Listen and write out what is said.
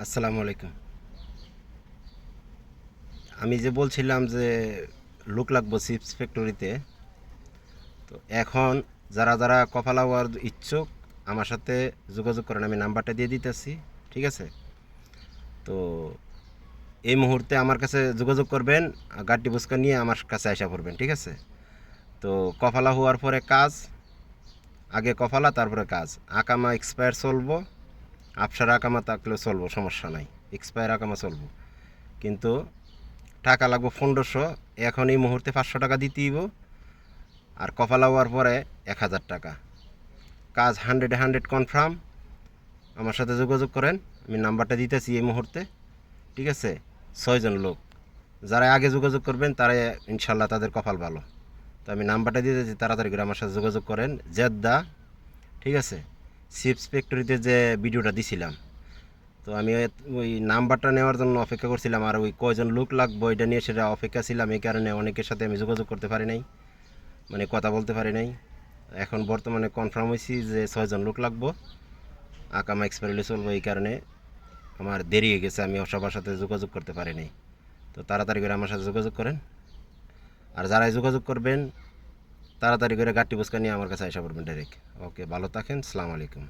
আসসালামু আলাইকুম। আমি যে বলছিলাম যে লোক লাগবো চিপস ফ্যাক্টরিতে, তো এখন যারা যারা কফালা হওয়ার ইচ্ছুক আমার সাথে যোগাযোগ করেন, আমি নাম্বারটা দিয়ে দিতেছি। ঠিক আছে? তো এই মুহূর্তে আমার কাছে যোগাযোগ করবেন, গাড্ডি বুসকা নিয়ে আমার কাছে আসা পড়বেন। ঠিক আছে? তো কফালা হওয়ার পরে কাজ, আগে কফালা তারপরে কাজ। আকামা এক্সপায়ার চলবো, আফসার আকামা থাকলেও চলবো, সমস্যা নাই। এক্সপায়ার আকামা চলবো, কিন্তু টাকা লাগবো 1500। এখন এই মুহূর্তে 500 টাকা দিতেইব, আর কপালা হওয়ার পরে 1000 টাকা। কাজ 100 কনফার্ম। আমার সাথে যোগাযোগ করেন, আমি নাম্বারটা দিতেছি এই মুহূর্তে। ঠিক আছে? 6জন লোক, যারা আগে যোগাযোগ করবেন তারা ইনশাল্লাহ তাদের কপাল ভালো। তো আমি নাম্বারটা দিতেছি, তাড়াতাড়ি করে আমার সাথে যোগাযোগ করেন। জেদ্দা। ঠিক আছে? চিপস ফ্যাক্টরিতে যে ভিডিওটা দিছিলাম, তো আমি ওই নাম্বারটা নেওয়ার জন্য অপেক্ষা করছিলাম, আর ওই কয়জন লোক লাগবে এটা নিয়ে সেটা অপেক্ষা ছিলাম। এই কারণে অনেকের সাথে আমি যোগাযোগ করতে পারি নাই, মানে কথা বলতে পারি নাই। এখন বর্তমানে কনফার্ম হয়েছি যে 6জন লোক লাগবো, আকামা এক্সপায়ারিলে চলবো। এই কারণে আমার দেরি হয়ে গেছে, আমি সবার সাথে যোগাযোগ করতে পারি নাই। তো তাড়াতাড়ি করে আমার সাথে যোগাযোগ করেন, আর যারাই যোগাযোগ করবেন তাড়াতাড়ি করে গাড়ি বুসকা নিয়ে আমার কাছে আসা পড়বেন ডাইরেক্ট। ওকে, ভালো থাকেন। আসসালামু আলাইকুম।